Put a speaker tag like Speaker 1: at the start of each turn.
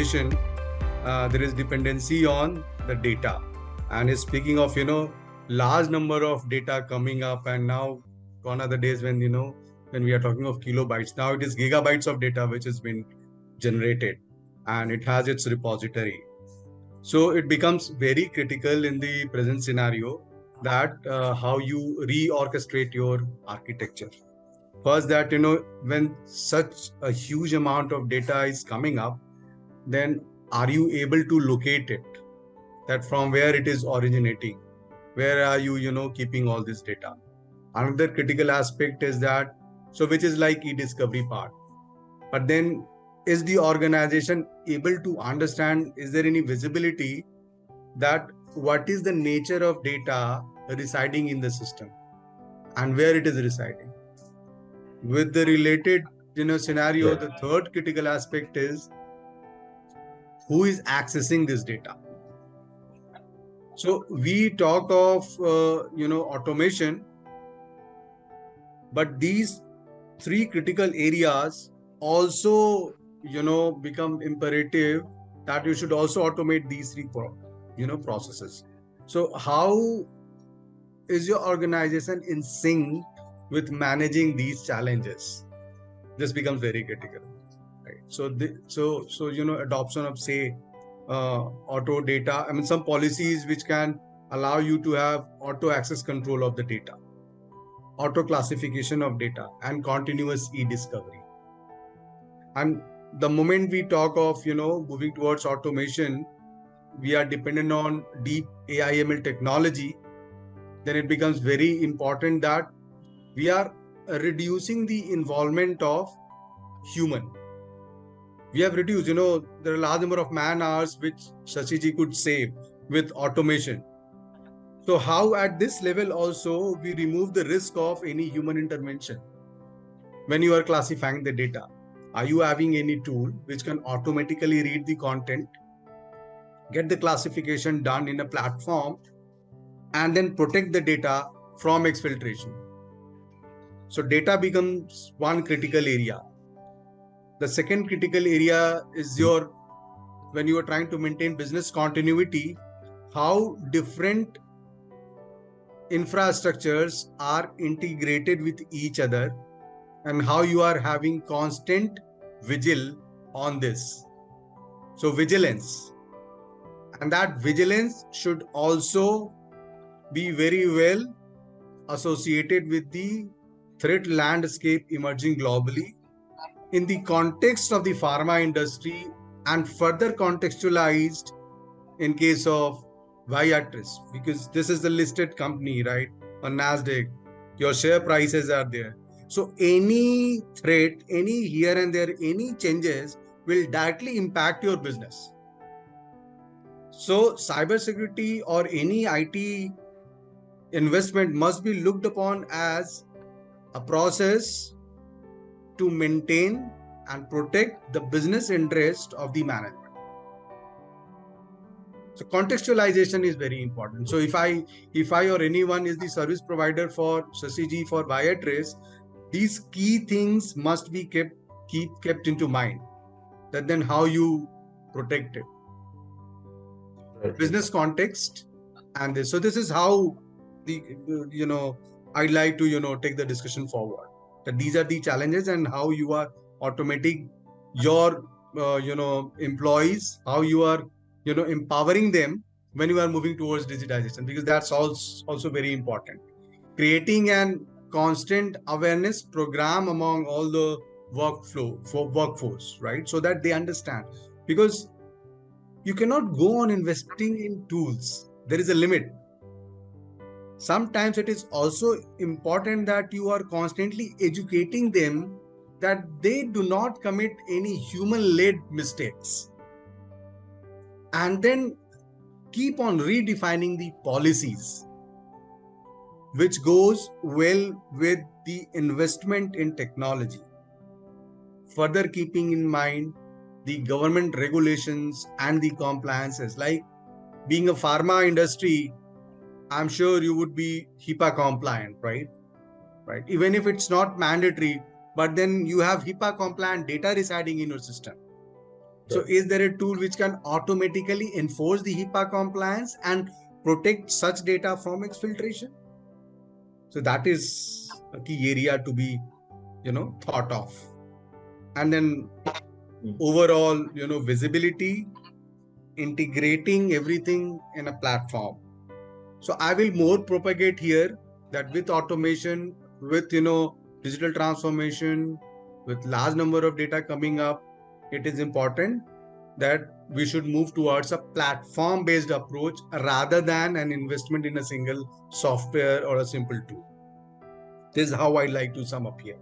Speaker 1: automation, there is dependency on the data. And speaking of, large number of data coming up, and now gone are the days when, when we are talking of kilobytes, now it is gigabytes of data which has been generated and it has its repository. So it becomes very critical in the present scenario that how you reorchestrate your architecture. First, that, when such a huge amount of data is coming up, then are you able to locate it? That from where it is originating? Where are you, keeping all this data? Another critical aspect is that, so which is like e-discovery part. But then is the organization able to understand, is there any visibility that what is the nature of data residing in the system and where it is residing? With the related, scenario, the third critical aspect is who is accessing this data. So we talk of, automation, but these three critical areas also, become imperative that you should also automate these three, processes. So how is your organization in sync with managing these challenges? This becomes very critical, right? So adoption of, say, auto data, some policies which can allow you to have auto access control of the data, auto classification of data, and continuous e-discovery. And the moment we talk of, moving towards automation, we are dependent on deep AI/ML technology, then it becomes very important that we are reducing the involvement of human. We have reduced, there are a large number of man hours which Shashiji could save with automation. So how at this level also we remove the risk of any human intervention when you are classifying the data? Are you having any tool which can automatically read the content, get the classification done in a platform, and then protect the data from exfiltration? So data becomes one critical area. The second critical area is when you are trying to maintain business continuity, how different infrastructures are integrated with each other and how you are having constant vigil on this. So vigilance. And that vigilance should also be very well associated with the threat landscape emerging globally in the context of the pharma industry, and further contextualized in case of Viatris, because this is the listed company, right, on NASDAQ. Your share prices are there. So any threat, any here and there, any changes will directly impact your business. So cybersecurity or any IT investment must be looked upon as a process to maintain and protect the business interest of the management. So contextualization is very important. So if I or anyone is the service provider for Shashiji, for Viatris, these key things must be kept into mind. That then how you protect it. Right. Business context, and this. So this is how I'd like to take the discussion forward. That these are the challenges and how you are automating your employees, how you are empowering them when you are moving towards digitization, because that's also very important. Creating an constant awareness program among all the workforce, right? So that they understand, because you cannot go on investing in tools. There is a limit. Sometimes it is also important that you are constantly educating them that they do not commit any human-led mistakes. And then keep on redefining the policies, which goes well with the investment in technology. Further keeping in mind the government regulations and the compliances. Like being a pharma industry, I'm sure you would be HIPAA compliant, right? Right. Even if it's not mandatory, but then you have HIPAA compliant data residing in your system. So is there a tool which can automatically enforce the HIPAA compliance and protect such data from exfiltration? So that is a key area to be, thought of. And then overall, visibility, integrating everything in a platform. So I will more propagate here that with automation, with, digital transformation, with large number of data coming up, it is important that we should move towards a platform based approach rather than an investment in a single software or a simple tool. This is how I like to sum up here.